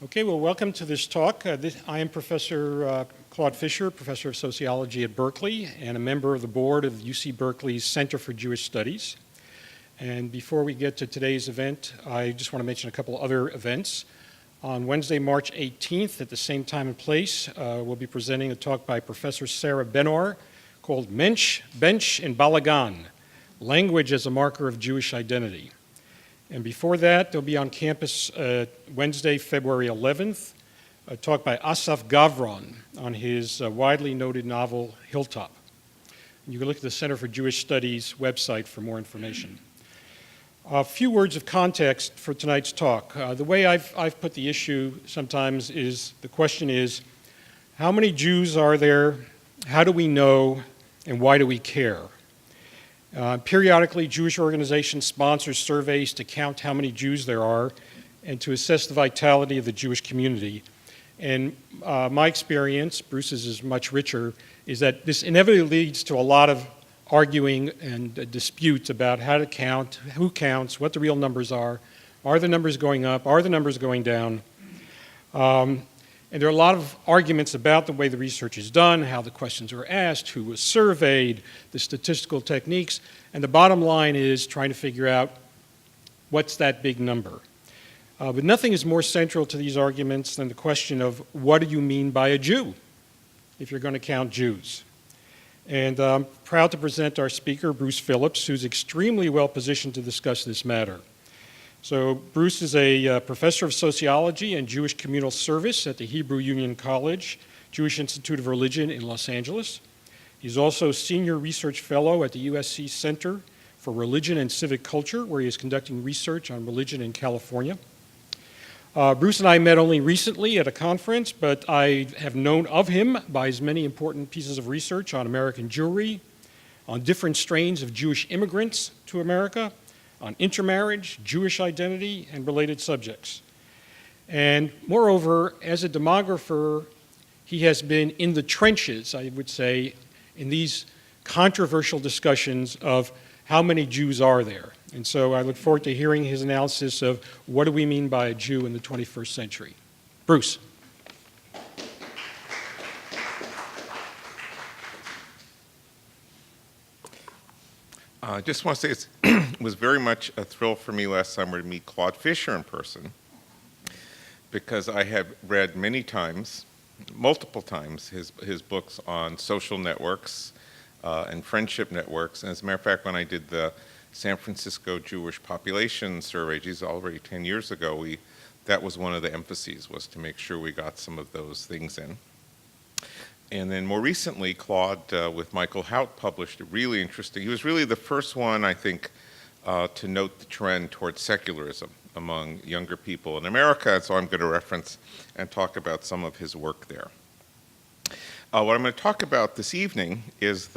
Okay, well, welcome to this talk. I am Professor Claude Fisher, Professor of Sociology at Berkeley, and a member of the board of UC Berkeley's Center for Jewish Studies. And before we get to today's event, I just want to mention a couple other events. On Wednesday, March 18th, at the same time and place, we'll be presenting a talk by Professor Sarah Benor called Mensch, Bench, and Balagan, Language as a Marker of Jewish Identity. And before that, there'll be on campus Wednesday, February 11th, a talk by Asaf Gavron on his widely noted novel, Hilltop. And you can look at the Center for Jewish Studies website for more information. A few words of context for tonight's talk. The way I've put the issue sometimes is, the question is, how many Jews are there, how do we know, and why do we care? Periodically, Jewish organizations sponsor surveys to count how many Jews there are and to assess the vitality of the Jewish community. And my experience, Bruce's is much richer, is that this inevitably leads to a lot of arguing and disputes about how to count, who counts, what the real numbers are the numbers going up, are the numbers going down? And there are a lot of arguments about the way the research is done, how the questions were asked, who was surveyed, the statistical techniques, and the bottom line is trying to figure out what's that big number. But nothing is more central to these arguments than the question of what do you mean by a Jew if you're going to count Jews? And I'm proud to present our speaker, Bruce Phillips, who's extremely well positioned to discuss this matter. So Bruce is a professor of sociology and Jewish communal service at the Hebrew Union College, Jewish Institute of Religion in Los Angeles. He's also senior research fellow at the USC Center for Religion and Civic Culture, where he is conducting research on religion in California. Bruce and I met only recently at a conference, but I have known of him by his many important pieces of research on American Jewry, on different strains of Jewish immigrants to America, on intermarriage, Jewish identity, and related subjects. And moreover, as a demographer, he has been in the trenches, I would say, in these controversial discussions of how many Jews are there. And so I look forward to hearing his analysis of what do we mean by a Jew in the 21st century. Bruce. I just want to say it was very much a thrill for me last summer to meet Claude Fisher in person, because I have read many times, multiple times, his books on social networks and friendship networks. And as a matter of fact, when I did the San Francisco Jewish population survey, geez, already 10 years ago, that was one of the emphases, was to make sure we got some of those things in. And then more recently, Claude, with Michael Hout, published a really interesting, he was really the first one, I think, to note the trend towards secularism among younger people in America, so I'm going to reference and talk about some of his work there. What I'm going to talk about this evening is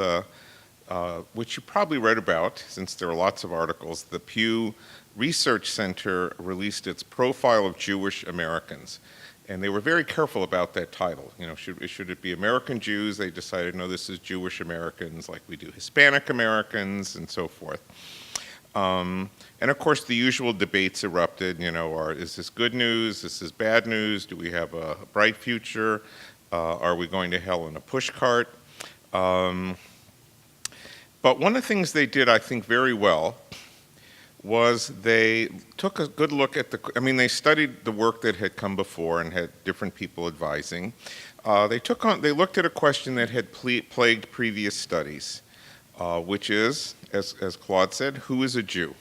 which you probably read about, since there are lots of articles, the Pew Research Center released its Profile of Jewish Americans. And they were very careful about that title. You know, should it be American Jews? They decided, no, this is Jewish Americans, like we do Hispanic Americans, and so forth. And of course, the usual debates erupted. You know, is this good news? Is this bad news? Do we have a bright future? Are we going to hell in a pushcart? But one of the things they did, I think, very well was they took a good look at they studied the work that had come before and had different people advising. They looked at a question that had plagued previous studies, which is, as Claude said, who is a Jew?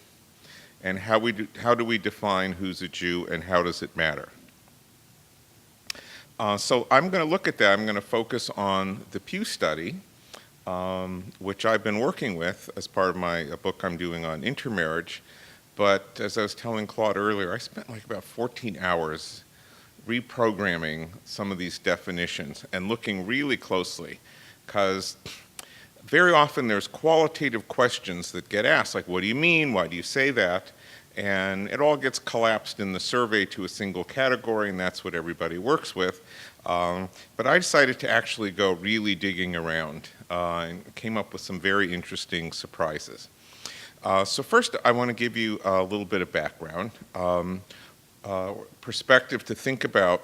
And how do we define who's a Jew and how does it matter? So I'm going to look at that. I'm going to focus on the Pew study, which I've been working with as part of a book I'm doing on intermarriage. But as I was telling Claude earlier, I spent like about 14 hours reprogramming some of these definitions and looking really closely, because very often there's qualitative questions that get asked, like, what do you mean? Why do you say that? And it all gets collapsed in the survey to a single category, and that's what everybody works with. But I decided to actually go really digging around and came up with some very interesting surprises. So first, I want to give you a little bit of background. perspective to think about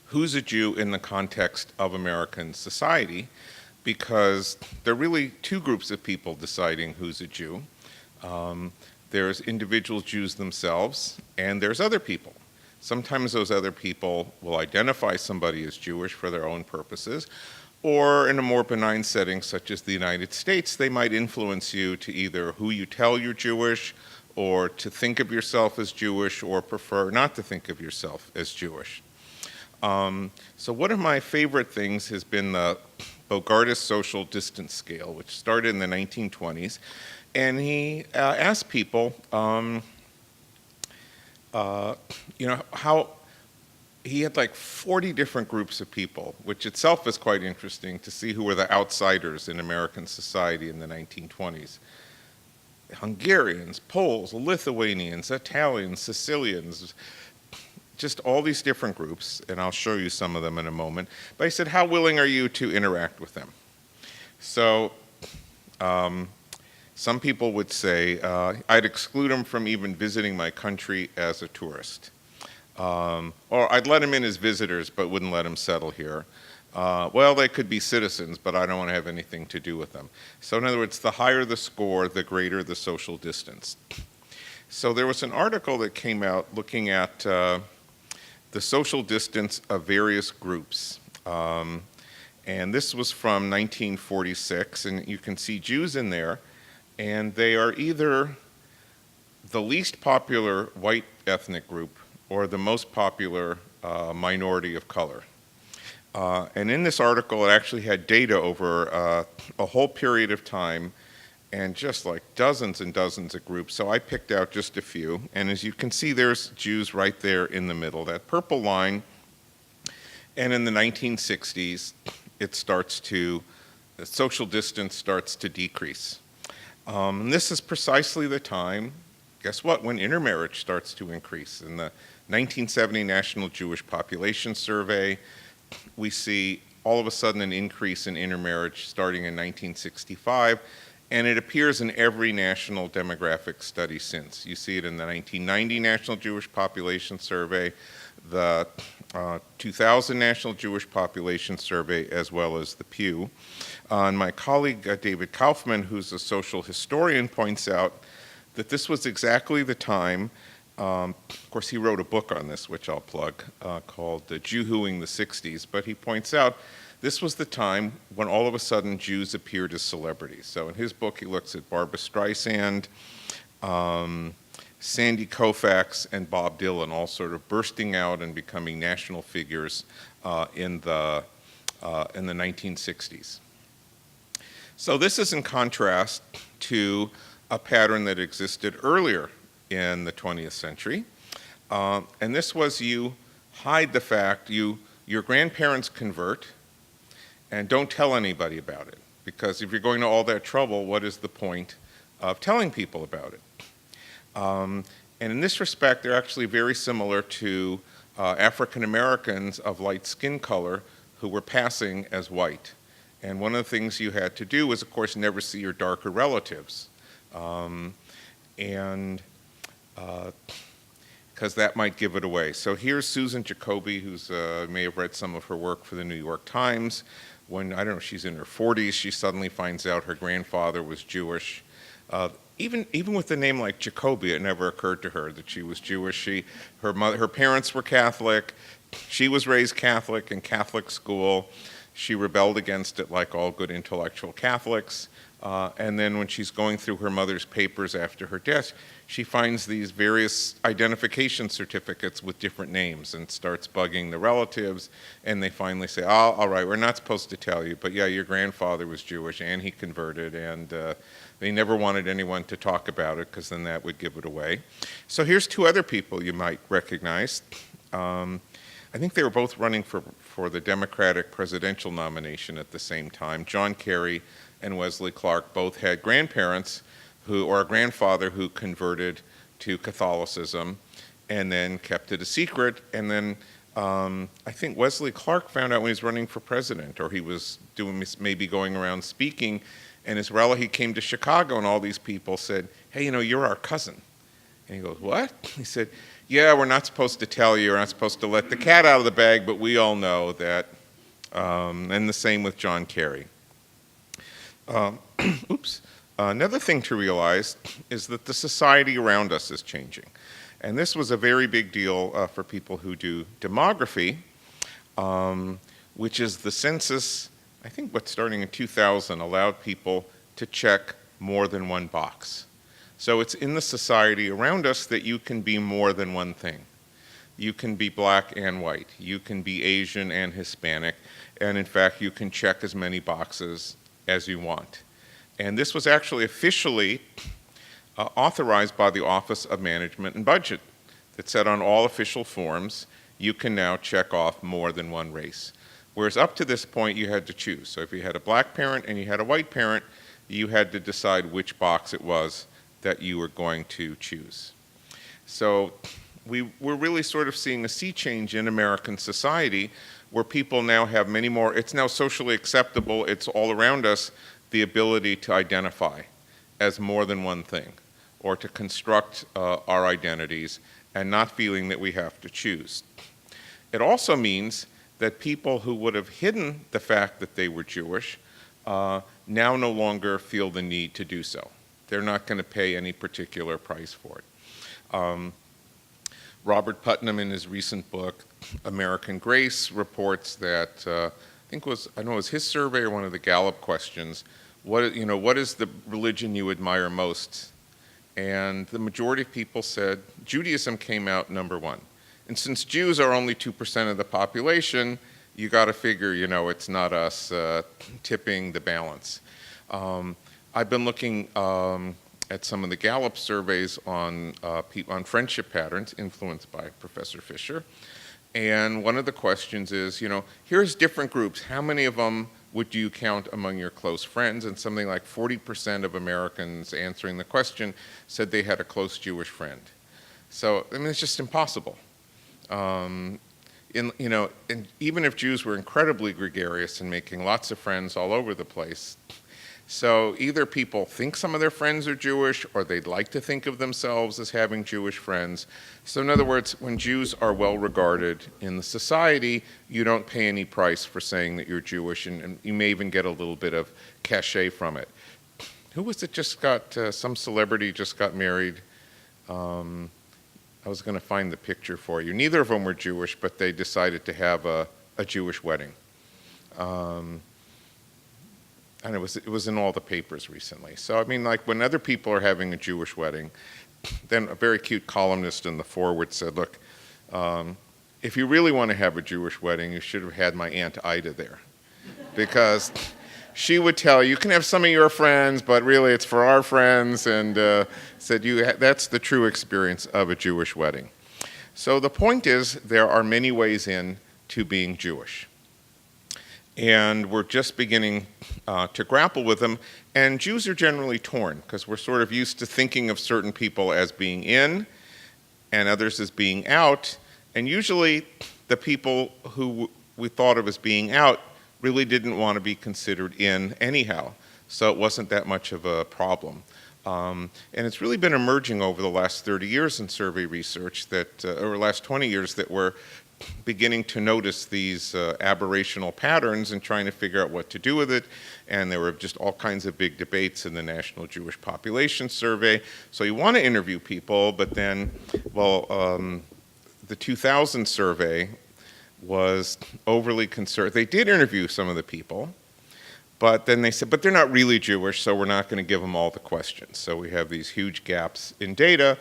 who's a Jew in the context of American society, because there are really two groups of people deciding who's a Jew. There's individual Jews themselves, and there's other people. Sometimes those other people will identify somebody as Jewish for their own purposes, or in a more benign setting such as the United States, they might influence you to either who you tell you're Jewish, or to think of yourself as Jewish, or prefer not to think of yourself as Jewish. So one of my favorite things has been the Bogartis social distance scale, which started in the 1920s. And he asked people, how he had like 40 different groups of people, which itself is quite interesting to see who were the outsiders in American society in the 1920s. Hungarians, Poles, Lithuanians, Italians, Sicilians, just all these different groups, and I'll show you some of them in a moment. But I said, how willing are you to interact with them? So some people would say, I'd exclude them from even visiting my country as a tourist. Or I'd let them in as visitors, but wouldn't let them settle here. Well, they could be citizens, but I don't want to have anything to do with them. So in other words, the higher the score, the greater the social distance. So there was an article that came out looking at the social distance of various groups. And this was from 1946, and you can see Jews in there, and they are either the least popular white ethnic group or the most popular minority of color. And in this article, it actually had data over a whole period of time, and just like dozens and dozens of groups. So I picked out just a few. And as you can see, there's Jews right there in the middle, that purple line. And in the 1960s, the social distance starts to decrease. And this is precisely the time, guess what, when intermarriage starts to increase. In the 1970 National Jewish Population Survey, we see all of a sudden an increase in intermarriage starting in 1965. And it appears in every national demographic study since. You see it in the 1990 National Jewish Population Survey, the 2000 National Jewish Population Survey, as well as the Pew. And my colleague David Kaufman, who's a social historian, points out that this was exactly the time, of course he wrote a book on this, which I'll plug, called Jew-hooing the 60s, but he points out this was the time when all of a sudden Jews appeared as celebrities. So in his book, he looks at Barbra Streisand, Sandy Koufax, and Bob Dylan, all sort of bursting out and becoming national figures in the 1960s. So this is in contrast to a pattern that existed earlier in the 20th century. And this was you hide the fact, your grandparents convert, and don't tell anybody about it. Because if you're going to all that trouble, what is the point of telling people about it? And in this respect, they're actually very similar to African Americans of light skin color who were passing as white. And one of the things you had to do was, of course, never see your darker relatives. Because that might give it away. So here's Susan Jacoby, who's may have read some of her work for the New York Times. When, I don't know, she's in her 40s, she suddenly finds out her grandfather was Jewish. Even with a name like Jacoby, it never occurred to her that she was Jewish. Her parents were Catholic. She was raised Catholic in Catholic school. She rebelled against it like all good intellectual Catholics. And then when she's going through her mother's papers after her death, she finds these various identification certificates with different names and starts bugging the relatives. And they finally say, oh, all right, we're not supposed to tell you, but yeah, your grandfather was Jewish and he converted. And they never wanted anyone to talk about it because then that would give it away. So here's two other people you might recognize. I think they were both running for the Democratic presidential nomination at the same time. John Kerry and Wesley Clark both had grandparents or a grandfather who converted to Catholicism and then kept it a secret. And then I think Wesley Clark found out when he was running for president, or he was maybe going around speaking, and he came to Chicago and all these people said, hey, you're our cousin. And he goes, what? He said, yeah, we're not supposed to tell you, we're not supposed to let the cat out of the bag, but we all know that, and the same with John Kerry. Oops. Another thing to realize is that the society around us is changing. And this was a very big deal for people who do demography, which is the census, I think what's starting in 2000, allowed people to check more than one box. So it's in the society around us that you can be more than one thing. You can be black and white. You can be Asian and Hispanic. And in fact, you can check as many boxes as you want. And this was actually officially authorized by the Office of Management and Budget that said on all official forms, you can now check off more than one race. Whereas up to this point, you had to choose. So if you had a black parent and you had a white parent, you had to decide which box it was that you were going to choose. So we're really sort of seeing a sea change in American society where people now have many more, it's now socially acceptable, it's all around us, the ability to identify as more than one thing, or to construct our identities and not feeling that we have to choose. It also means that people who would have hidden the fact that they were Jewish now no longer feel the need to do so. They're not going to pay any particular price for it. Robert Putnam, in his recent book, American Grace, reports that, I think it was his survey or one of the Gallup questions, what is the religion you admire most? And the majority of people said Judaism came out number one. And since Jews are only 2% of the population, you got to figure, it's not us tipping the balance. I've been looking at some of the Gallup surveys on friendship patterns influenced by Professor Fisher. And one of the questions is, here's different groups. How many of them would you count among your close friends? And something like 40% of Americans answering the question said they had a close Jewish friend. So, it's just impossible. And even if Jews were incredibly gregarious and making lots of friends all over the place, so either people think some of their friends are Jewish or they'd like to think of themselves as having Jewish friends. So in other words, when Jews are well regarded in the society, you don't pay any price for saying that you're Jewish, and you may even get a little bit of cachet from it. Who was it some celebrity just got married? I was going to find the picture for you. Neither of them were Jewish, but they decided to have a Jewish wedding. And it was in all the papers recently. So, when other people are having a Jewish wedding, then a very cute columnist in the foreword said, look, if you really want to have a Jewish wedding, you should have had my Aunt Ida there. Because she would tell you can have some of your friends, but really it's for our friends, and said that's the true experience of a Jewish wedding. So the point is, there are many ways in to being Jewish. And we're just beginning to grapple with them. And Jews are generally torn, because we're sort of used to thinking of certain people as being in and others as being out. And usually the people who we thought of as being out really didn't want to be considered in anyhow. So it wasn't that much of a problem. And it's really been emerging over the last 30 years in survey research or last 20 years, that we're beginning to notice these aberrational patterns and trying to figure out what to do with it. And there were just all kinds of big debates in the National Jewish Population Survey. So you want to interview people, but then, the 2000 survey was overly concerned. They did interview some of the people, but then they said, but they're not really Jewish, so we're not going to give them all the questions. So we have these huge gaps in data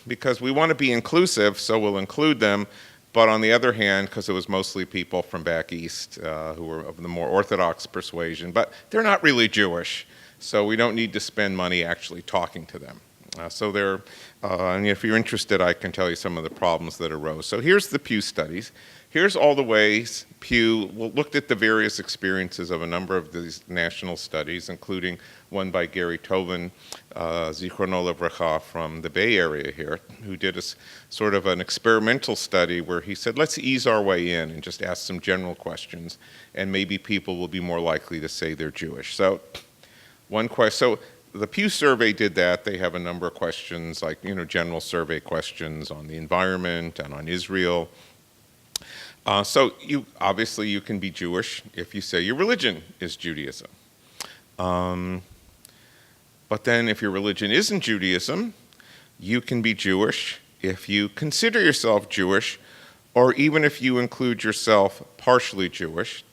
because we want to be inclusive, so we'll include them. But on the other hand, because it was mostly people from back east who were of the more Orthodox persuasion, but they're not really Jewish, so we don't need to spend money actually talking to them. And if you're interested, I can tell you some of the problems that arose. So here's the Pew studies. Here's all the ways Pew looked at the various experiences of a number of these national studies, including one by Gary Tobin, Zichrono Livracha, from the Bay Area here, who did a sort of an experimental study where he said, let's ease our way in and just ask some general questions, and maybe people will be more likely to say they're Jewish. So the Pew Survey did that. They have a number of questions, like, general survey questions on the environment and on Israel. So obviously you can be Jewish if you say your religion is Judaism. But then if your religion isn't Judaism, you can be Jewish if you consider yourself Jewish, or even if you include yourself partially Jewish,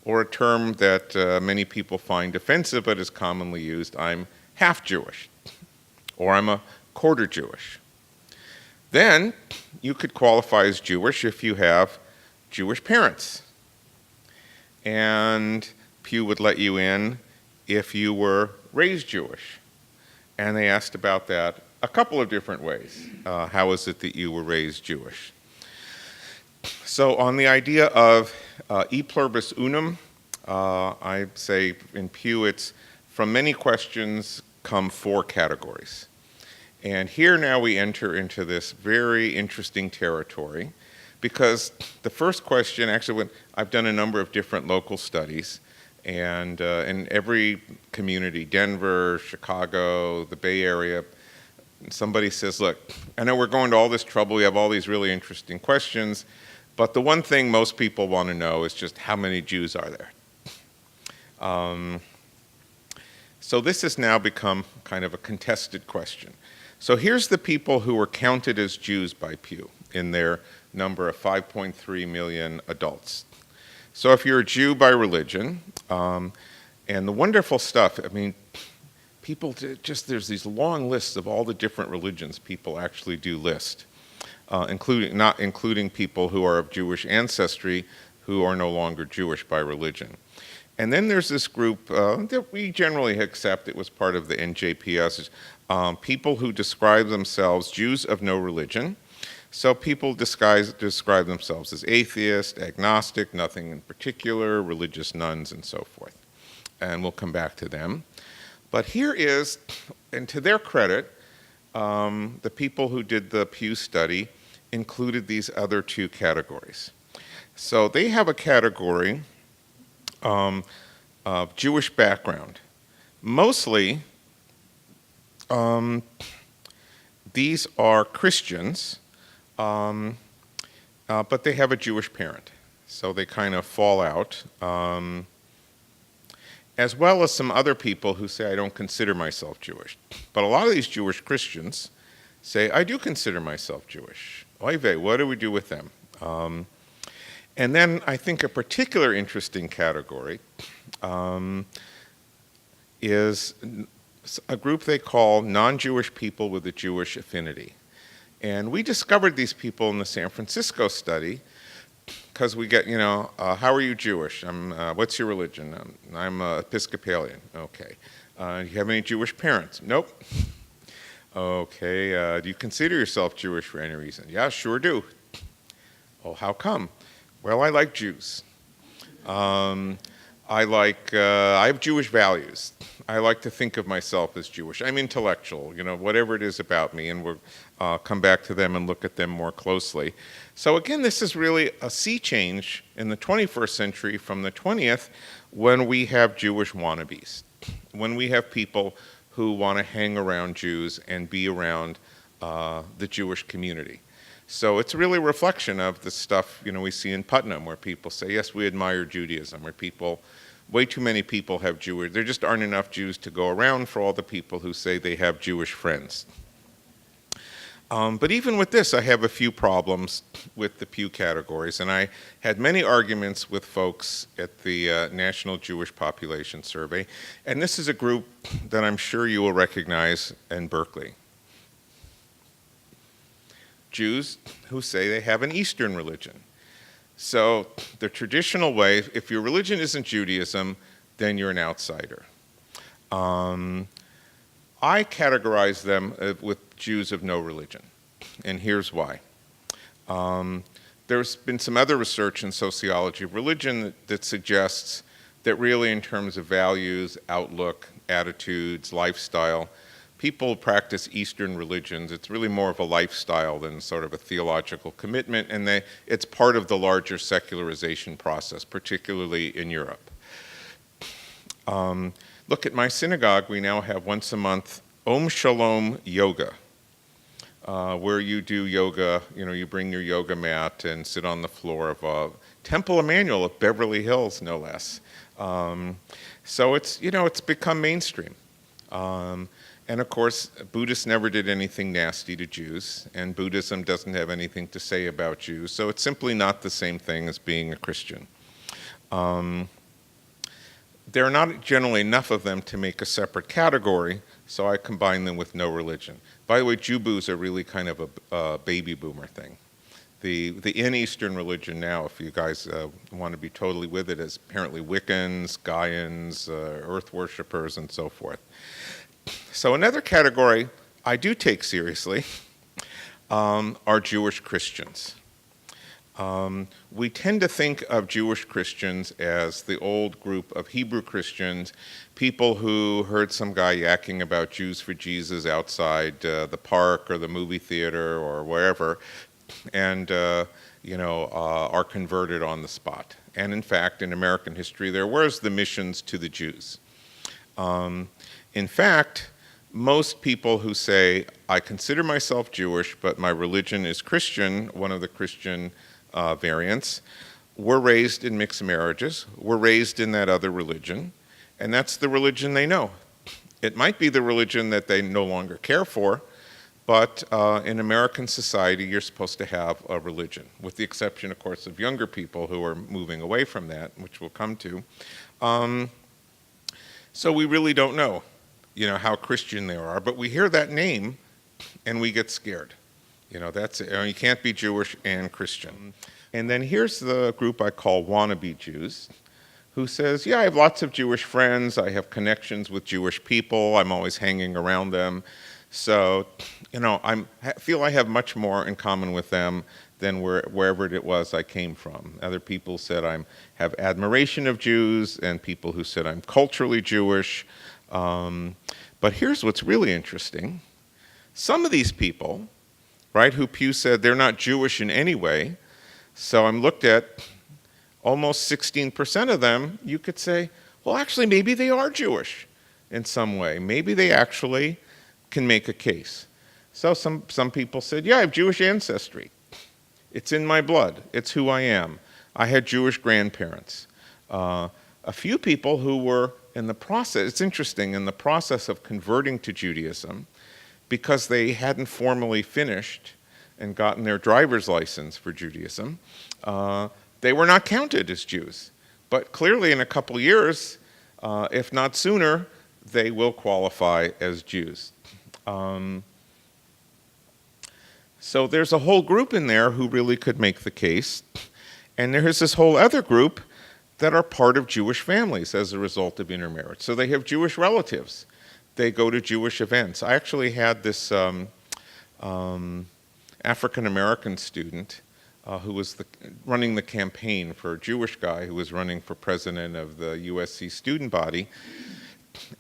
or a term that many people find offensive but is commonly used, I'm half Jewish, or I'm a quarter Jewish. Then you could qualify as Jewish if you have Jewish parents. And Pew would let you in if you were raised Jewish. And they asked about that a couple of different ways. How is it that you were raised Jewish? So on the idea of e pluribus unum, I say in Pew it's from many questions come 4 categories. And here now we enter into this very interesting territory, because the first question, actually, I've done a number of different local studies, and in every community, Denver, Chicago, the Bay Area, somebody says, look, I know we're going to all this trouble, we have all these really interesting questions, but the one thing most people want to know is just how many Jews are there? So this has now become kind of a contested question. So here's the people who were counted as Jews by Pew in their number of 5.3 million adults. So if you're a Jew by religion, and the wonderful stuff, I mean, people there's these long lists of all the different religions people actually do list, not including people who are of Jewish ancestry who are no longer Jewish by religion. And then there's this group that we generally accept, it was part of the NJPS, people who describe themselves Jews of no religion. So people describe themselves as atheist, agnostic, nothing in particular, religious nuns, and so forth. And we'll come back to them. But here is, and to their credit, the people who did the Pew study included these other 2 categories. So they have a category of Jewish background. Mostly, these are Christians, but they have a Jewish parent. So they kind of fall out, as well as some other people who say, I don't consider myself Jewish. But a lot of these Jewish Christians say, I do consider myself Jewish. Oy vey, what do we do with them? And then I think a particular interesting category is a group they call non-Jewish people with a Jewish affinity. And we discovered these people in the San Francisco study because we get, how are you Jewish? What's your religion? I'm Episcopalian. Okay. Do you have any Jewish parents? Nope. Okay. Do you consider yourself Jewish for any reason? Yeah, sure do. Oh, how come? Well, I like Jews. I have Jewish values. I like to think of myself as Jewish. I'm intellectual, whatever it is about me, and we'll come back to them and look at them more closely. So again, this is really a sea change in the 21st century from the 20th, when we have Jewish wannabes, when we have people who want to hang around Jews and be around the Jewish community. So it's really a reflection of the stuff we see in Putnam, where people say, yes, we admire Judaism, where way too many people have Jewish, there just aren't enough Jews to go around for all the people who say they have Jewish friends. But even with this, I have a few problems with the Pew categories, and I had many arguments with folks at the National Jewish Population Survey, and this is a group that I'm sure you will recognize in Berkeley. Jews who say they have an Eastern religion. So the traditional way, if your religion isn't Judaism, then you're an outsider. I categorize them with Jews of no religion, and here's why. There's been some other research in sociology of religion that suggests that really in terms of values, outlook, attitudes, lifestyle, people practice Eastern religions. It's really more of a lifestyle than sort of a theological commitment, and it's part of the larger secularization process, particularly in Europe. Look, at my synagogue, we now have once a month Om Shalom Yoga, where you do yoga, you bring your yoga mat and sit on the floor of Temple Emmanuel at Beverly Hills, no less. So it's become mainstream. And of course, Buddhists never did anything nasty to Jews, and Buddhism doesn't have anything to say about Jews, so it's simply not the same thing as being a Christian. There are not generally enough of them to make a separate category, so I combine them with no religion. By the way, Jew-boos are really kind of a baby boomer thing. The in-Eastern religion now, if you guys want to be totally with it, is apparently Wiccans, Gaians, earth worshippers, and so forth. So another category I do take seriously are Jewish Christians. We tend to think of Jewish Christians as the old group of Hebrew Christians, people who heard some guy yakking about Jews for Jesus outside the park or the movie theater or wherever, and are converted on the spot. And in fact, in American history, there was the missions to the Jews. In fact, most people who say, I consider myself Jewish, but my religion is Christian, one of the Christian variants, were raised in mixed marriages, were raised in that other religion, and that's the religion they know. It might be the religion that they no longer care for, but in American society, you're supposed to have a religion, with the exception, of course, of younger people who are moving away from that, which we'll come to. So we really don't know, how Christian they are, but we hear that name and we get scared. That's you can't be Jewish and Christian. And then here's the group I call wannabe Jews, who says, yeah, I have lots of Jewish friends, I have connections with Jewish people, I'm always hanging around them. So, I feel I have much more in common with them than wherever it was I came from. Other people said I have admiration of Jews, and people who said I'm culturally Jewish. But here's what's really interesting. Some of these people, right, who Pew said they're not Jewish in any way, so I'm looked at, almost 16% of them, you could say, well, actually, maybe they are Jewish in some way. Maybe they actually can make a case. So some people said, yeah, I have Jewish ancestry. It's in my blood. It's who I am. I had Jewish grandparents. A few people who were in the process, it's interesting, in the process of converting to Judaism, because they hadn't formally finished and gotten their driver's license for Judaism, they were not counted as Jews. But clearly in a couple years, if not sooner, they will qualify as Jews. So there's a whole group in there who really could make the case. And there's this whole other group that are part of Jewish families as a result of intermarriage. So they have Jewish relatives. They go to Jewish events. I actually had this African-American student who was running the campaign for a Jewish guy who was running for president of the USC student body.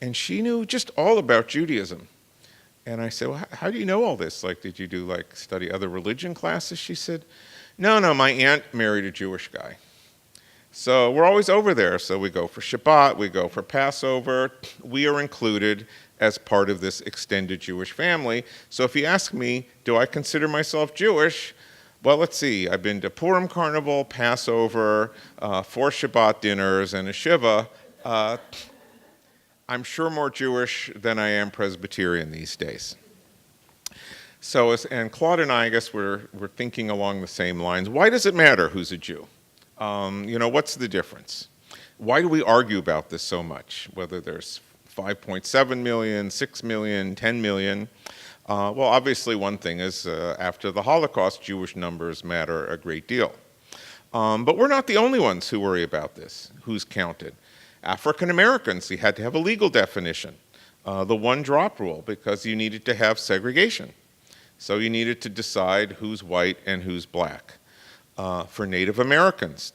And she knew just all about Judaism. And I said, well, how do you know all this? Did you do study other religion classes? She said, no, my aunt married a Jewish guy. So we're always over there. So we go for Shabbat, we go for Passover. We are included as part of this extended Jewish family. So if you ask me, do I consider myself Jewish? Well, let's see. I've been to Purim Carnival, Passover, 4 Shabbat dinners, and a Shiva. I'm sure more Jewish than I am Presbyterian these days. So, and Claude and I guess we're thinking along the same lines. Why does it matter who's a Jew? What's the difference? Why do we argue about this so much? Whether there's 5.7 million, 6 million, 10 million. Well, obviously one thing is after the Holocaust, Jewish numbers matter a great deal. But we're not the only ones who worry about this, who's counted. African Americans, you had to have a legal definition, the one-drop rule, because you needed to have segregation. So you needed to decide who's white and who's black. For Native Americans,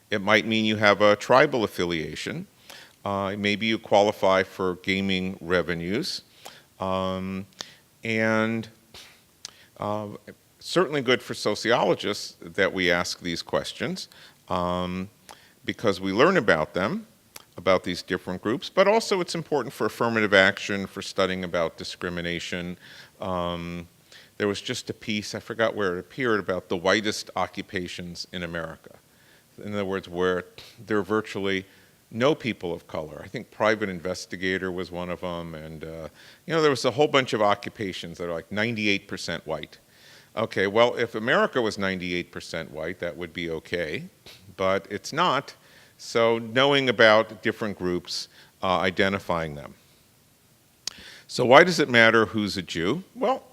it might mean you have a tribal affiliation. Maybe you qualify for gaming revenues. And certainly good for sociologists that we ask these questions because we learn about them. about these different groups, but also it's important for affirmative action, for studying about discrimination. There was just a piece, I forgot where it appeared, about the whitest occupations in America. In other words, where there are virtually no people of color. I think private investigator was one of them, and there was a whole bunch of occupations that are like 98% white. Okay, well, if America was 98% white, that would be okay, but it's not. So knowing about different groups, identifying them. So why does it matter who's a Jew? Well,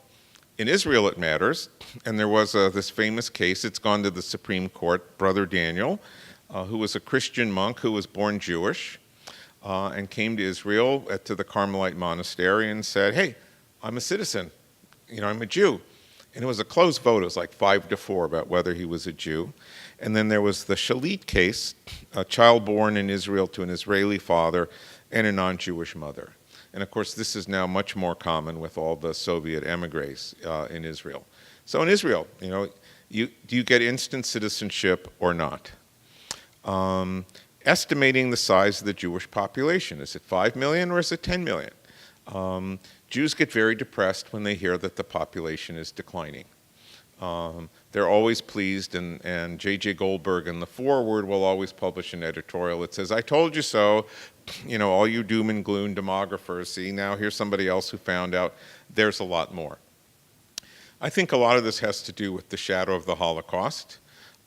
in Israel it matters, and there was this famous case. It's gone to the Supreme Court. Brother Daniel, who was a Christian monk who was born Jewish and came to Israel to the Carmelite monastery and said, hey, I'm a citizen, I'm a Jew. And it was a close vote. It was like 5-4 about whether he was a Jew. And then there was the Shalit case, a child born in Israel to an Israeli father and a non-Jewish mother. And of course, this is now much more common with all the Soviet emigres in Israel. So in Israel, do you get instant citizenship or not? Estimating the size of the Jewish population. Is it 5 million or is it 10 million? Jews get very depressed when they hear that the population is declining. They're always pleased, and J.J. Goldberg in the foreword will always publish an editorial that says, I told you so, all you doom and gloom demographers, see, now here's somebody else who found out there's a lot more. I think a lot of this has to do with the shadow of the Holocaust.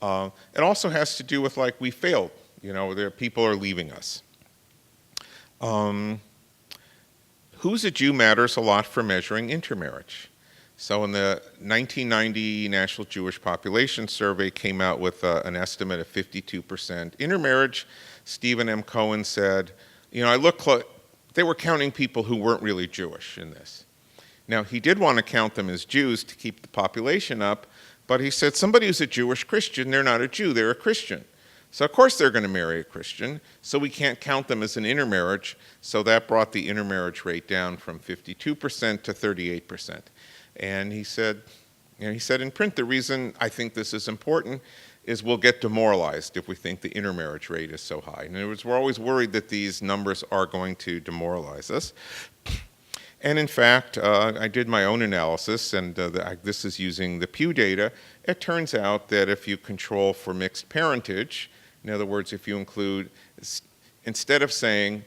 It also has to do with, we failed. People are leaving us. Who's a Jew matters a lot for measuring intermarriage. So in the 1990 National Jewish Population Survey came out with an estimate of 52% intermarriage. Stephen M. Cohen said, they were counting people who weren't really Jewish in this. Now, he did want to count them as Jews to keep the population up, but he said somebody who's a Jewish Christian, they're not a Jew, they're a Christian. So of course they're going to marry a Christian, so we can't count them as an intermarriage, so that brought the intermarriage rate down from 52% to 38%. And he said in print, the reason I think this is important is we'll get demoralized if we think the intermarriage rate is so high. In other words, we're always worried that these numbers are going to demoralize us. And in fact, I did my own analysis, and this is using the Pew data. It turns out that if you control for mixed parentage, in other words, if you include, instead of saying,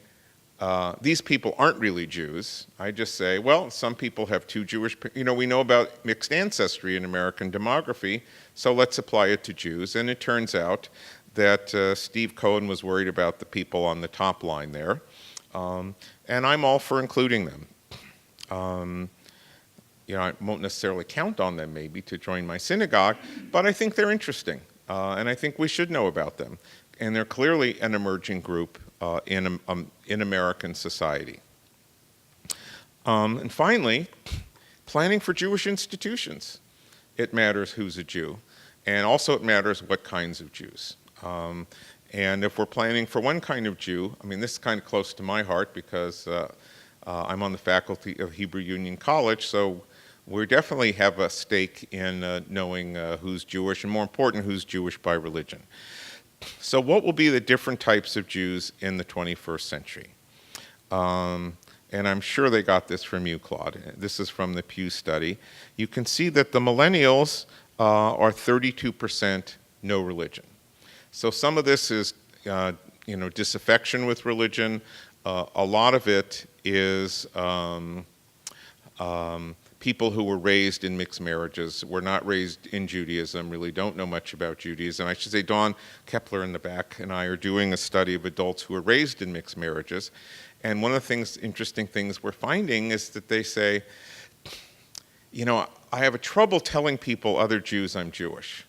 these people aren't really Jews, I just say, well, some people have two Jewish, we know about mixed ancestry in American demography, so let's apply it to Jews. And it turns out that Steve Cohen was worried about the people on the top line there, and I'm all for including them. I won't necessarily count on them maybe to join my synagogue, but I think they're interesting, and I think we should know about them. And they're clearly an emerging group in American society. And finally, planning for Jewish institutions. It matters who's a Jew, and also it matters what kinds of Jews. And if we're planning for one kind of Jew, this is kind of close to my heart because I'm on the faculty of Hebrew Union College, so we definitely have a stake in knowing who's Jewish, and more important, who's Jewish by religion. So what will be the different types of Jews in the 21st century? And I'm sure they got this from you, Claude. This is from the Pew study. You can see that the millennials are 32% no religion. So some of this is, disaffection with religion. A lot of it is people who were raised in mixed marriages, were not raised in Judaism, really don't know much about Judaism. I should say Dawn Kepler in the back and I are doing a study of adults who were raised in mixed marriages. And one of the interesting things we're finding is that they say, I have a trouble telling people, other Jews, I'm Jewish.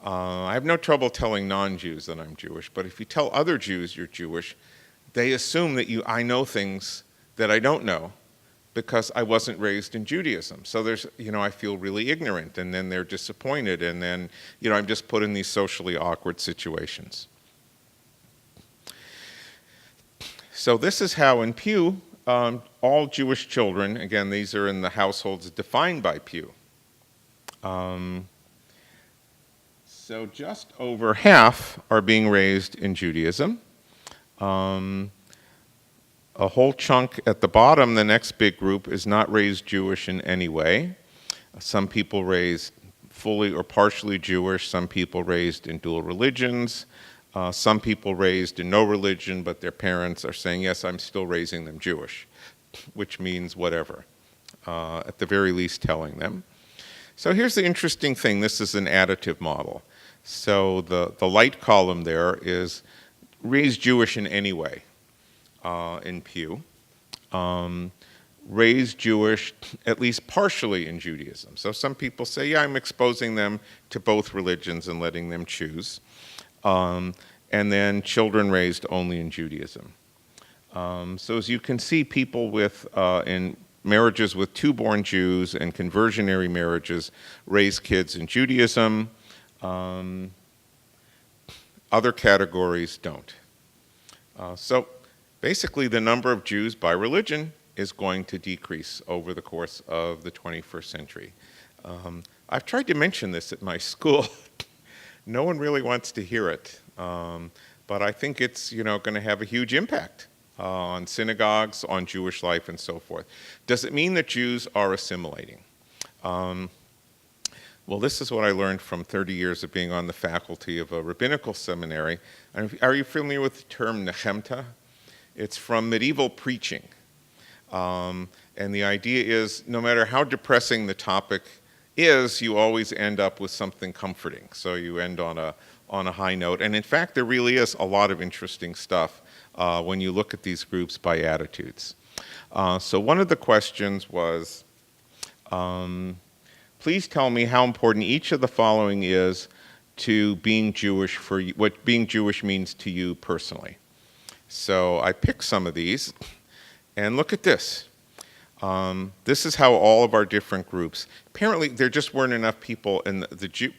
I have no trouble telling non-Jews that I'm Jewish, but if you tell other Jews you're Jewish, they assume that I know things that I don't know, because I wasn't raised in Judaism. So there's, I feel really ignorant, and then they're disappointed, and then, I'm just put in these socially awkward situations. So this is how in Pew, all Jewish children, again, these are in the households defined by Pew. So just over half are being raised in Judaism. A whole chunk at the bottom, the next big group, is not raised Jewish in any way. Some people raised fully or partially Jewish, some people raised in dual religions, some people raised in no religion, but their parents are saying, yes, I'm still raising them Jewish, which means whatever, at the very least telling them. So here's the interesting thing. This is an additive model. So the light column there is raised Jewish in any way in Pew. Raised Jewish at least partially in Judaism. So some people say, yeah, I'm exposing them to both religions and letting them choose. And then children raised only in Judaism. So as you can see, people with in marriages with two-born Jews and conversionary marriages raise kids in Judaism. Other categories don't. So basically the number of Jews by religion is going to decrease over the course of the 21st century. I've tried to mention this at my school. No one really wants to hear it, but I think it's going to have a huge impact on synagogues, on Jewish life, and so forth. Does it mean that Jews are assimilating? Well, this is what I learned from 30 years of being on the faculty of a rabbinical seminary. Are you familiar with the term nechemta? It's from medieval preaching. And the idea is, no matter how depressing the topic is, you always end up with something comforting. So you end on a high note. And in fact, there really is a lot of interesting stuff when you look at these groups by attitudes. So one of the questions was, please tell me how important each of the following is to being Jewish, for what being Jewish means to you personally. So I picked some of these, and look at this. This is how all of our different groups, apparently there just weren't enough people, and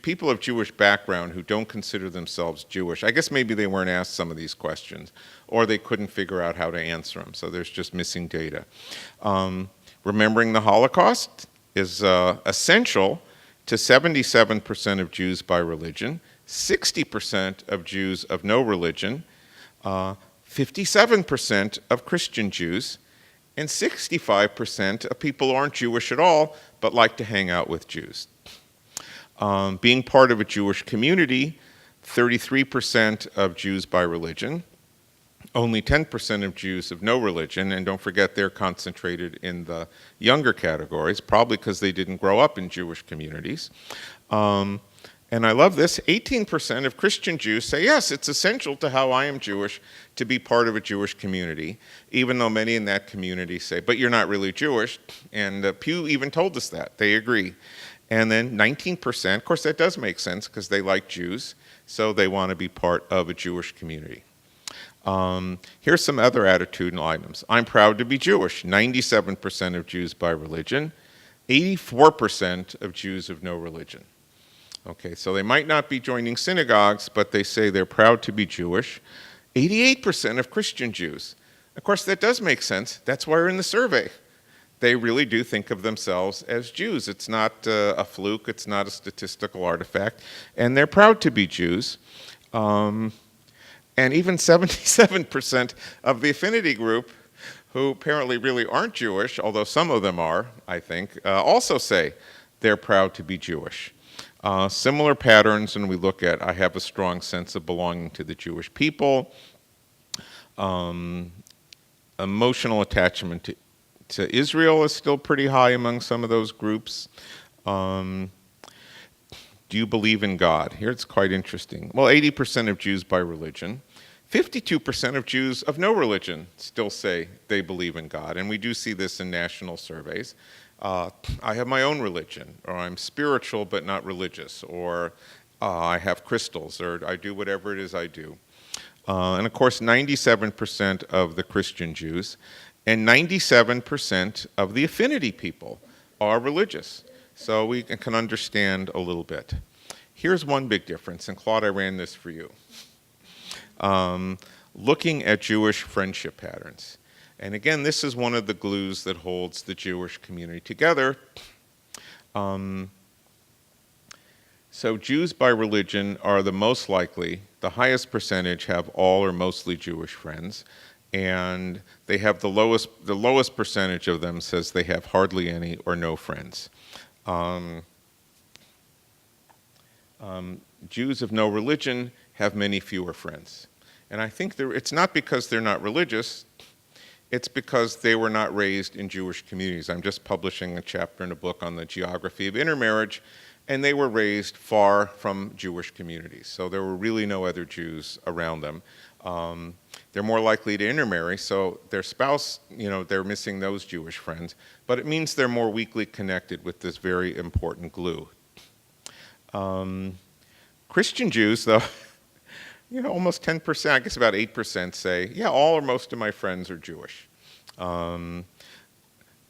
people of Jewish background who don't consider themselves Jewish, I guess maybe they weren't asked some of these questions, or they couldn't figure out how to answer them, so there's just missing data. Remembering the Holocaust is essential to 77% of Jews by religion, 60% of Jews of no religion, 57% of Christian Jews, and 65% of people who aren't Jewish at all but like to hang out with Jews. Being part of a Jewish community, 33% of Jews by religion, only 10% of Jews of no religion, and don't forget they're concentrated in the younger categories, probably because they didn't grow up in Jewish communities. And I love this, 18% of Christian Jews say, yes, it's essential to how I am Jewish to be part of a Jewish community, even though many in that community say, but you're not really Jewish, and Pew even told us that, they agree. And then 19%, of course that does make sense because they like Jews, so they want to be part of a Jewish community. Here's some other attitudinal items. I'm proud to be Jewish, 97% of Jews by religion, 84% of Jews of no religion. Okay, so they might not be joining synagogues, but they say they're proud to be Jewish. 88% of Christian Jews. Of course, that does make sense. That's why we're in the survey. They really do think of themselves as Jews. It's not a fluke. It's not a statistical artifact. And they're proud to be Jews. And even 77% of the affinity group, who apparently really aren't Jewish, although some of them are, I think, also say they're proud to be Jewish. Similar patterns when we look at, I have a strong sense of belonging to the Jewish people, emotional attachment to Israel is still pretty high among some of those groups. Do you believe in God? Here it's quite interesting. Well, 80% of Jews by religion, 52% of Jews of no religion still say they believe in God, and we do see this in national surveys. I have my own religion, or I'm spiritual but not religious, or I have crystals, or I do whatever it is I do. And of course, 97% of the Christian Jews and 97% of the affinity people are religious. So we can understand a little bit. Here's one big difference, and Claude, I ran this for you. Looking at Jewish friendship patterns. And again, this is one of the glues that holds the Jewish community together. So Jews by religion are the most likely the highest percentage have all or mostly Jewish friends, and they have the lowest percentage of them says they have hardly any or no friends. Jews of no religion have many fewer friends. And I think it's not because they're not religious, it's because they were not raised in Jewish communities. I'm just publishing a chapter in a book on the geography of intermarriage, and they were raised far from Jewish communities. So there were really no other Jews around them. They're more likely to intermarry, so their spouse, they're missing those Jewish friends, but it means they're more weakly connected with this very important glue. Christian Jews, though, almost 10%, I guess about 8% say, yeah, all or most of my friends are Jewish. But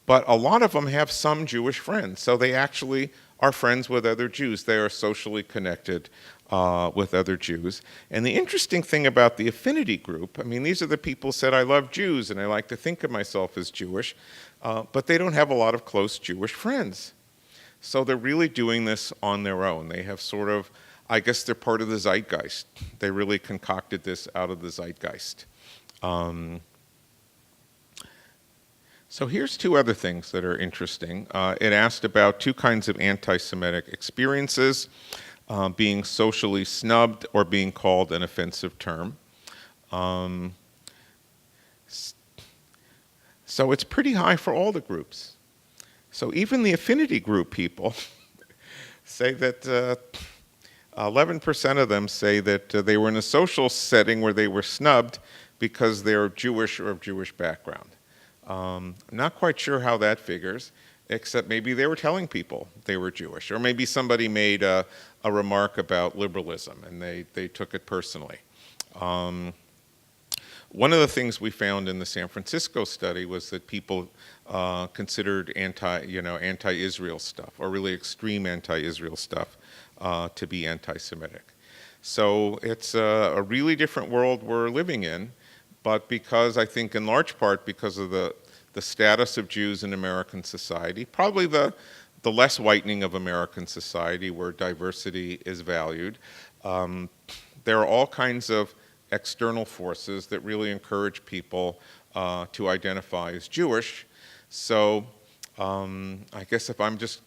a lot of them have some Jewish friends, so they actually are friends with other Jews. They are socially connected with other Jews. And the interesting thing about the affinity group, these are the people who said, I love Jews and I like to think of myself as Jewish, but they don't have a lot of close Jewish friends. So they're really doing this on their own. They have sort of, I guess they're part of the zeitgeist. They really concocted this out of the zeitgeist. So here's two other things that are interesting. It asked about two kinds of anti-Semitic experiences, being socially snubbed or being called an offensive term. So it's pretty high for all the groups. So even the affinity group people say that 11% of them say that they were in a social setting where they were snubbed because they're Jewish or of Jewish background. I'm not quite sure how that figures, except maybe they were telling people they were Jewish, or maybe somebody made a remark about liberalism and they took it personally. One of the things we found in the San Francisco study was that people considered anti-Israel stuff, or really extreme anti-Israel stuff, to be anti-Semitic. So it's a really different world we're living in, but because I think in large part because of the status of Jews in American society, probably the less whitening of American society where diversity is valued, there are all kinds of external forces that really encourage people to identify as Jewish. So I guess if I'm just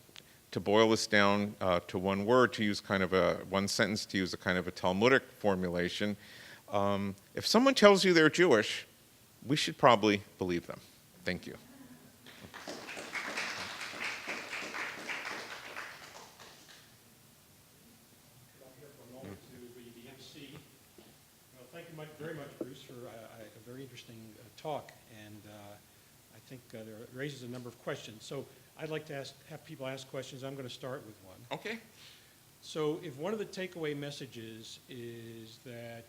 to boil this down to one word, to use kind of one sentence, to use a kind of a Talmudic formulation, if someone tells you they're Jewish, we should probably believe them. Thank you. Thank you very much, Bruce, for a very interesting talk, and I think it raises a number of questions. So I'd like to have people ask questions. I'm going to start with one. Okay. So if one of the takeaway messages is that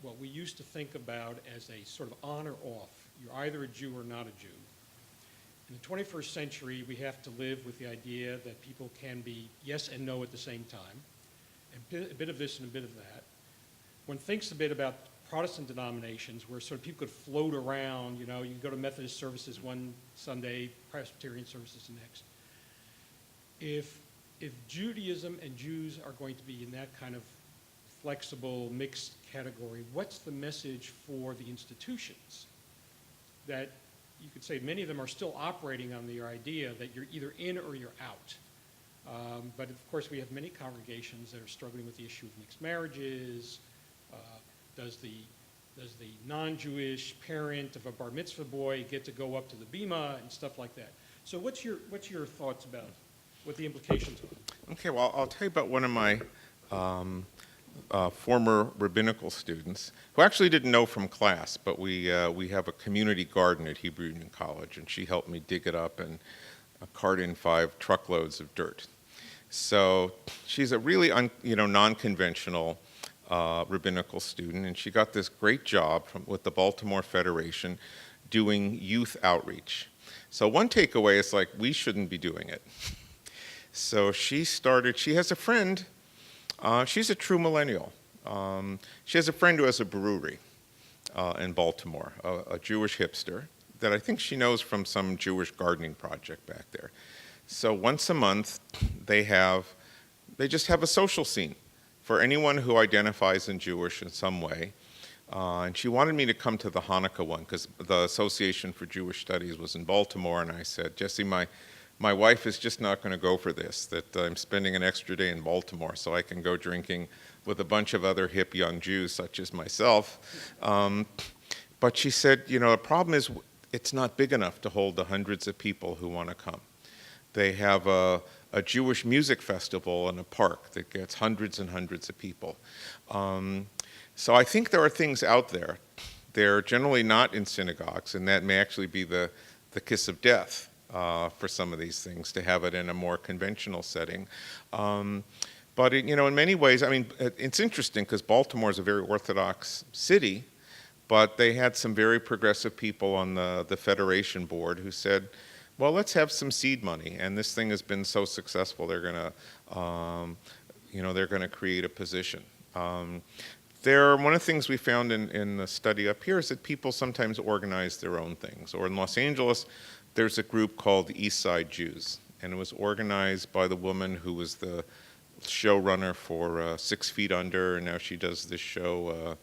what we used to think about as a sort of on or off, you're either a Jew or not a Jew. In the 21st century, we have to live with the idea that people can be yes and no at the same time, and a bit of this and a bit of that. One thinks a bit about Protestant denominations where sort of people could float around, you can go to Methodist services one Sunday, Presbyterian services the next. If Judaism and Jews are going to be in that kind of flexible, mixed category, what's the message for the institutions? That you could say many of them are still operating on the idea that you're either in or you're out. But of course we have many congregations that are struggling with the issue of mixed marriages. Does the non-Jewish parent of a bar mitzvah boy get to go up to the bima and stuff like that? So what's your thoughts about what the implications are? Okay, well, I'll tell you about one of my former rabbinical students who actually didn't know from class, but we have a community garden at Hebrew Union College, and she helped me dig it up and cart in 5 truckloads of dirt. So she's a really non-conventional rabbinical student, and she got this great job with the Baltimore Federation doing youth outreach. So one takeaway is we shouldn't be doing it. So she has a friend, she's a true millennial. She has a friend who has a brewery in Baltimore, a Jewish hipster that I think she knows from some Jewish gardening project back there. So once a month, they just have a social scene for anyone who identifies as Jewish in some way. And she wanted me to come to the Hanukkah one because the Association for Jewish Studies was in Baltimore, and I said, Jesse, my wife is just not going to go for this, that I'm spending an extra day in Baltimore so I can go drinking with a bunch of other hip young Jews such as myself. But she said, the problem is it's not big enough to hold the hundreds of people who want to come. They have a Jewish music festival in a park that gets hundreds and hundreds of people. So I think there are things out there. They're generally not in synagogues, and that may actually be the kiss of death for some of these things, to have it in a more conventional setting. But in many ways, it's interesting because Baltimore is a very Orthodox city, but they had some very progressive people on the Federation board who said, well, let's have some seed money, and this thing has been so successful, they're going to create a position. One of the things we found in the study up here is that people sometimes organize their own things. Or in Los Angeles, there's a group called the East Side Jews, and it was organized by the woman who was the showrunner for 6 Feet Under, and now she does this show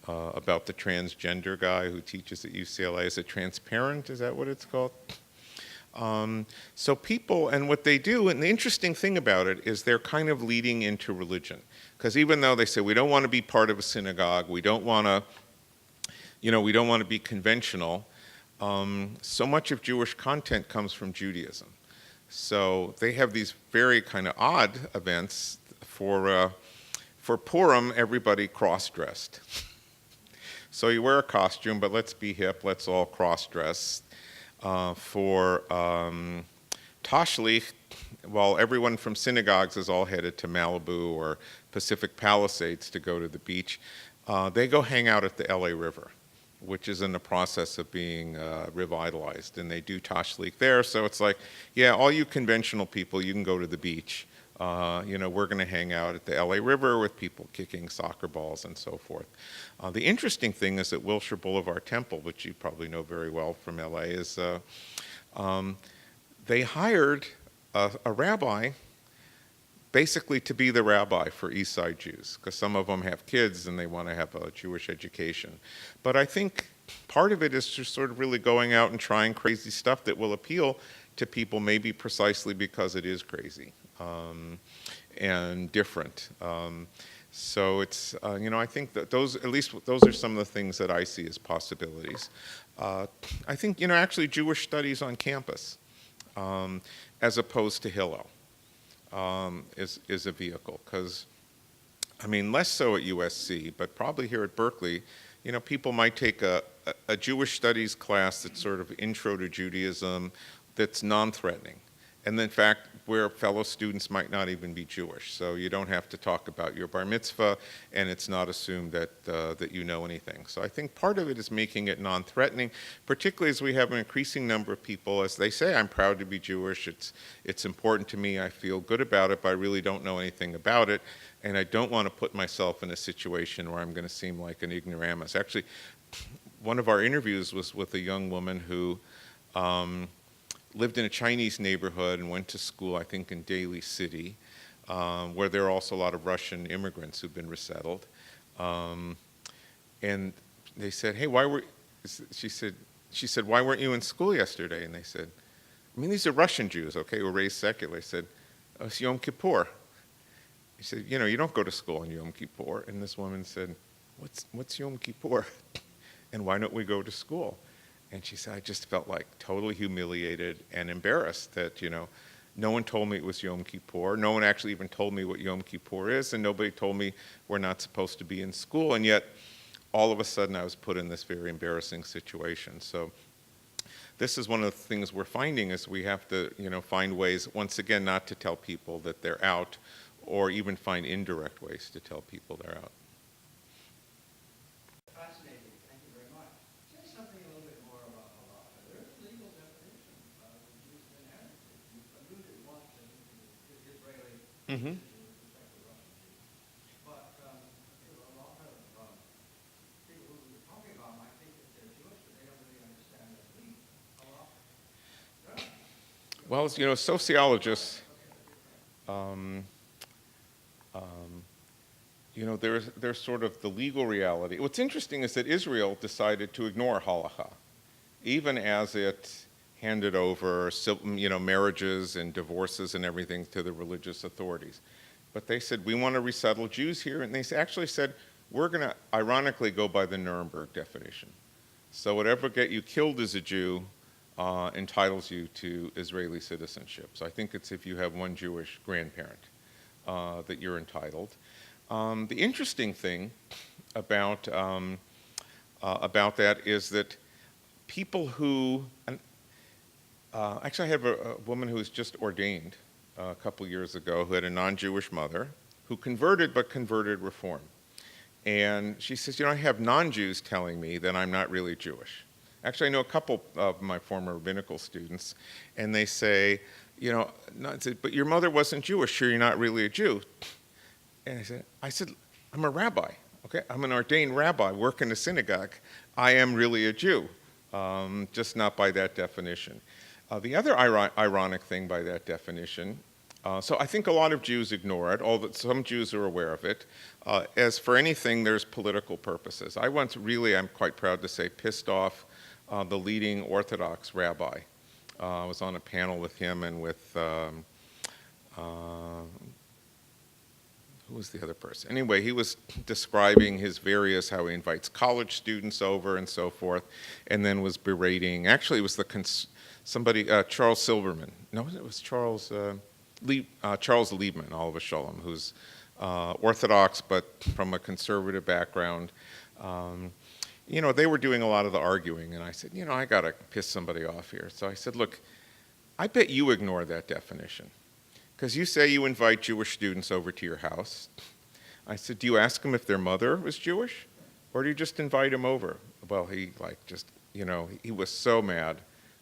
about the transgender guy who teaches at UCLA. Is it Transparent? Is that what it's called? So people, and what they do, and the interesting thing about it is they're kind of leading into religion. Because even though they say we don't want to be part of a synagogue, we don't want to be conventional, so much of Jewish content comes from Judaism. So they have these very kind of odd events. For Purim, everybody cross-dressed. So you wear a costume, but let's be hip, let's all cross-dress. For Tashlich, while everyone from synagogues is all headed to Malibu or Pacific Palisades to go to the beach, they go hang out at the LA River, which is in the process of being revitalized, and they do Tashlich there. So it's like, yeah, all you conventional people, you can go to the beach. We're going to hang out at the LA River with people kicking soccer balls and so forth. The interesting thing is that Wilshire Boulevard Temple, which you probably know very well from LA, is they hired a rabbi basically to be the rabbi for East Side Jews, because some of them have kids and they want to have a Jewish education. But I think part of it is just sort of really going out and trying crazy stuff that will appeal to people, maybe precisely because it is crazy and different. So it's, I think that those are some of the things that I see as possibilities. I think, actually Jewish studies on campus, as opposed to Hillel, is a vehicle. Because, less so at USC, but probably here at Berkeley, people might take a Jewish studies class that's sort of intro to Judaism that's non-threatening. And in fact, where fellow students might not even be Jewish. So you don't have to talk about your bar mitzvah, and it's not assumed that you know anything. So I think part of it is making it non-threatening, particularly as we have an increasing number of people, as they say, I'm proud to be Jewish, it's important to me, I feel good about it, but I really don't know anything about it, and I don't want to put myself in a situation where I'm going to seem like an ignoramus. Actually, one of our interviews was with a young woman who lived in a Chinese neighborhood and went to school, I think, in Daly City, where there are also a lot of Russian immigrants who've been resettled. And they said, hey, she said, why weren't you in school yesterday? And they said, these are Russian Jews, okay, who were raised secular. I said, oh, it's Yom Kippur. He said, you don't go to school on Yom Kippur. And this woman said, what's Yom Kippur? And why don't we go to school? And she said, I just felt like totally humiliated and embarrassed that, no one told me it was Yom Kippur. No one actually even told me what Yom Kippur is, and nobody told me we're not supposed to be in school. And yet, all of a sudden, I was put in this very embarrassing situation. So this is one of the things we're finding is we have to, find ways, once again, not to tell people that they're out, or even find indirect ways to tell people they're out. Mm-hmm. Well, sociologists there's sort of the legal reality. What's interesting is that Israel decided to ignore halacha, even as it handed over, marriages and divorces and everything to the religious authorities. But they said, we want to resettle Jews here, and they actually said, we're going to ironically go by the Nuremberg definition. So whatever get you killed as a Jew entitles you to Israeli citizenship. So I think it's if you have one Jewish grandparent that you're entitled. The interesting thing about that is that people who, actually I have a woman who was just ordained a couple years ago who had a non-Jewish mother who converted, but converted Reform. And she says, I have non-Jews telling me that I'm not really Jewish. Actually, I know a couple of my former rabbinical students, and they say, but your mother wasn't Jewish, sure you're not really a Jew. And I said, I'm a rabbi, okay? I'm an ordained rabbi, work in a synagogue. I am really a Jew, just not by that definition. The other ironic thing by that definition, so I think a lot of Jews ignore it, although some Jews are aware of it. As for anything, there's political purposes. I once really, I'm quite proud to say, pissed off the leading Orthodox rabbi. I was on a panel with him and with, who was the other person? Anyway, he was describing his how he invites college students over and so forth, and then was berating, actually it was Charles Silverman. No, it was Charles Liebman, Oliver Sholem, who's Orthodox but from a conservative background. They were doing a lot of the arguing, and I said, I got to piss somebody off here. So I said, look, I bet you ignore that definition, because you say you invite Jewish students over to your house. I said, do you ask them if their mother was Jewish, or do you just invite them over? Well, he he was so mad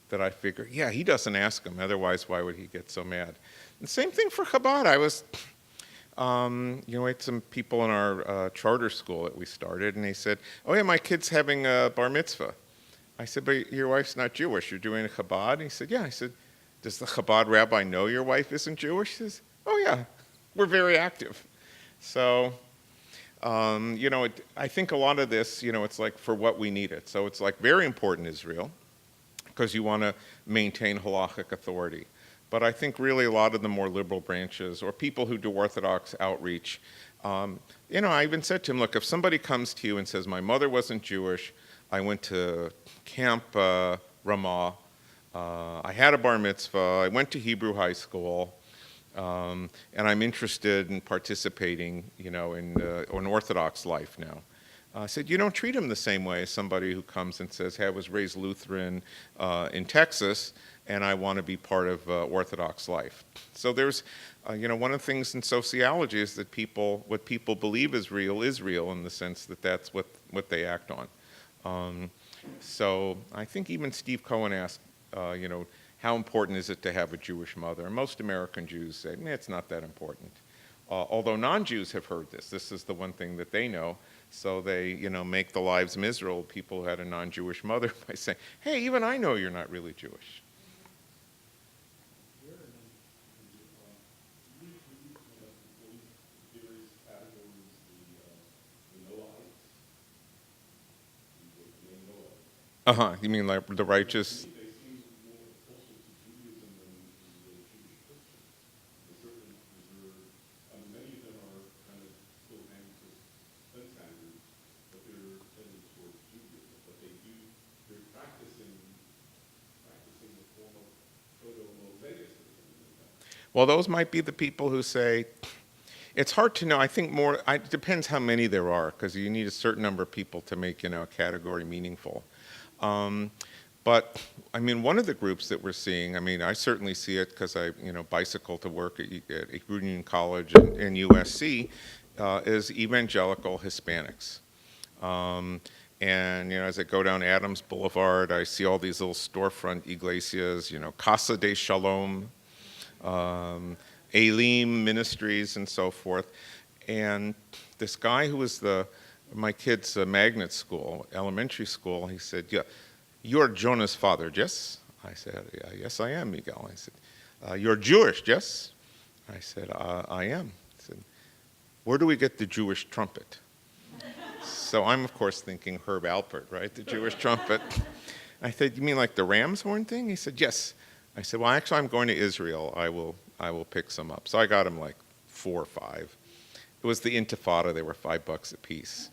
that I figured, yeah, he doesn't ask them, otherwise why would he get so mad? And same thing for Chabad. I was, we had some people in our charter school that we started, and they said, oh yeah, my kid's having a bar mitzvah. I said, but your wife's not Jewish, you're doing a Chabad? And he said, yeah. I said, does the Chabad rabbi know your wife isn't Jewish? He says, oh yeah, we're very active. So, I think a lot of this, it's like for what we need it. So it's like very important Israel, because you want to maintain halachic authority. But I think really a lot of the more liberal branches or people who do Orthodox outreach, I even said to him, look, if somebody comes to you and says, my mother wasn't Jewish, I went to Camp Ramah, I had a bar mitzvah, I went to Hebrew high school, and I'm interested in participating, in an Orthodox life now. I said, you don't treat him the same way as somebody who comes and says, hey, I was raised Lutheran in Texas, and I want to be part of Orthodox life. So there's, one of the things in sociology is that what people believe is real in the sense that that's what they act on. So I think even Steve Cohen asked, how important is it to have a Jewish mother? And most American Jews say, it's not that important. Although non-Jews have heard this. This is the one thing that they know. So they, make the lives miserable of people who had a non-Jewish mother by saying, hey, even I know you're not really Jewish. You mean like the righteous? Well, those might be the people who say, it's hard to know. I think it depends how many there are, because you need a certain number of people to make, a category meaningful. But, one of the groups that we're seeing, I certainly see it because I, bicycle to work at Union College and USC, is evangelical Hispanics. And, as I go down Adams Boulevard, I see all these little storefront iglesias, Casa de Shalom, Elim Ministries, and so forth. And this guy who was my kid's Magnet school, elementary school, he said, yeah, you're Jonah's father, yes? I said, yeah, yes, I am, Miguel. I said, you're Jewish, yes? I said, I am. He said, where do we get the Jewish trumpet? So I'm, of course, thinking Herb Alpert, right, the Jewish trumpet. I said, you mean like the ram's horn thing? He said, yes. I said, well, actually, I'm going to Israel. I will pick some up. So I got him like 4 or 5. It was the Intifada. They were $5 a piece.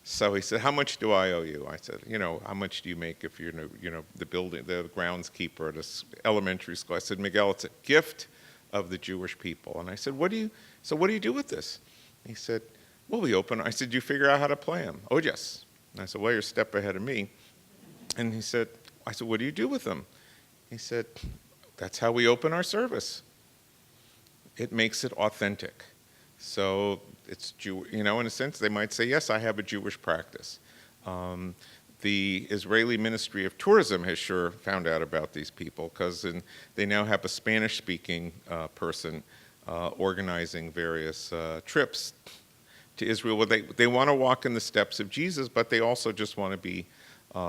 So he said, how much do I owe you? I said, how much do you make if you're, the groundskeeper at an elementary school? I said, Miguel, it's a gift of the Jewish people. And I said, what do you do with this? He said, well, we open. I said, you figure out how to play them? Oh, yes. And I said, well, you're a step ahead of me. And I said, what do you do with them? He said, that's how we open our service. It makes it authentic. So it's in a sense, they might say, yes, I have a Jewish practice. The Israeli Ministry of Tourism has sure found out about these people because they now have a Spanish-speaking person organizing various trips to Israel. Where they want to walk in the steps of Jesus, but they also just want to be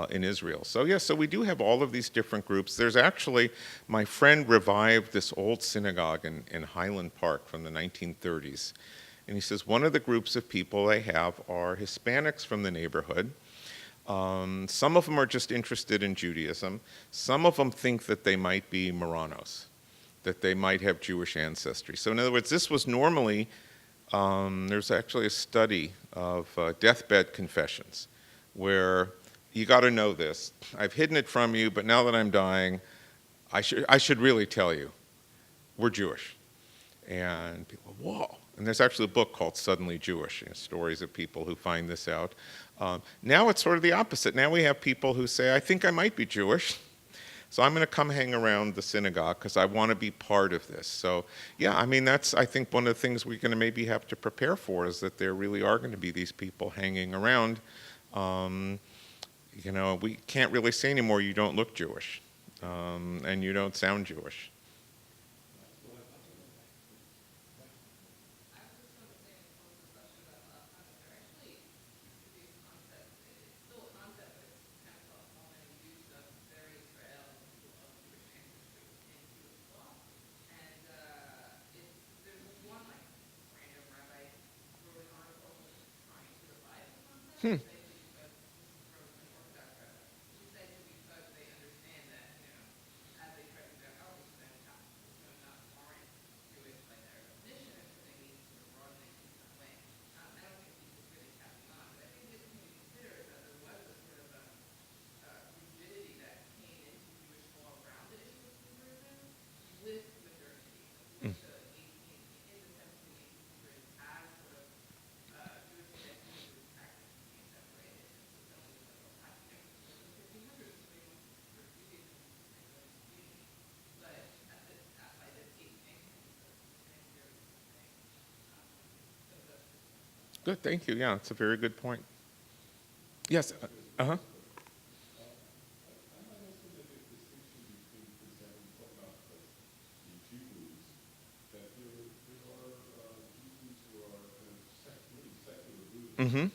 in Israel. So yes, so we do have all of these different groups. There's actually, my friend revived this old synagogue in Highland Park from the 1930s. And he says one of the groups of people they have are Hispanics from the neighborhood. Some of them are just interested in Judaism. Some of them think that they might be Marranos, that they might have Jewish ancestry. So in other words, this was normally, there's actually a study of deathbed confessions where you got to know this. I've hidden it from you, but now that I'm dying, I should really tell you, we're Jewish. And people, whoa. And there's actually a book called Suddenly Jewish, stories of people who find this out. Now it's sort of the opposite. Now we have people who say, I think I might be Jewish, so I'm going to come hang around the synagogue because I want to be part of this. So yeah, that's, I think, one of the things we're going to maybe have to prepare for is that there really are going to be these people hanging around. We can't really say anymore, you don't look Jewish, and you don't sound Jewish. Good, thank you. Yeah, it's a very good point. Yes. Uh-huh. Mm-hmm.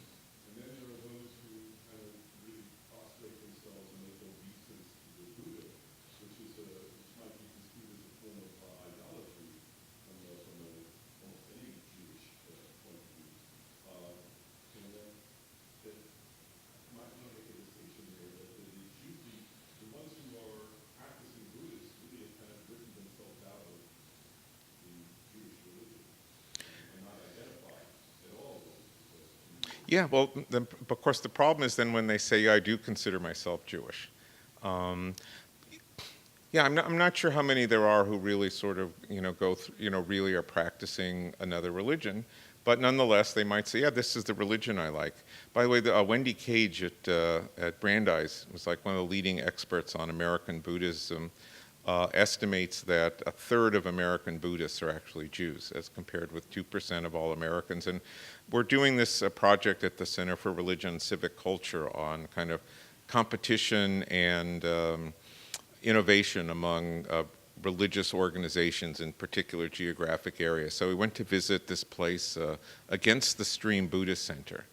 Yeah, well, of course, the problem is then when they say, yeah, I do consider myself Jewish. Yeah, I'm not sure how many there are who really sort of, go through, really are practicing another religion. But nonetheless, they might say, yeah, this is the religion I like. By the way, Wendy Cage at Brandeis was like one of the leading experts on American Buddhism, estimates that a third of American Buddhists are actually Jews, as compared with 2% of all Americans. And we're doing this project at the Center for Religion and Civic Culture on kind of competition and innovation among religious organizations in particular geographic areas. So we went to visit this place, Against the Stream Buddhist Center.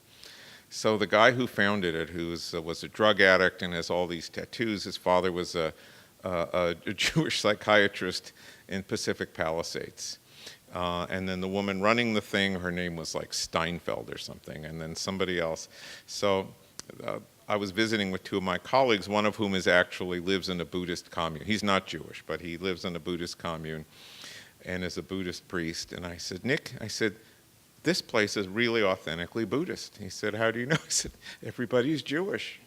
So the guy who founded it, who was a drug addict and has all these tattoos, his father was a Jewish psychiatrist in Pacific Palisades. And then the woman running the thing, her name was like Steinfeld or something, and then somebody else. So I was visiting with two of my colleagues, one of whom actually lives in a Buddhist commune. He's not Jewish, but he lives in a Buddhist commune and is a Buddhist priest. And I said, Nick, I said, this place is really authentically Buddhist. He said, how do you know? I said, everybody's Jewish.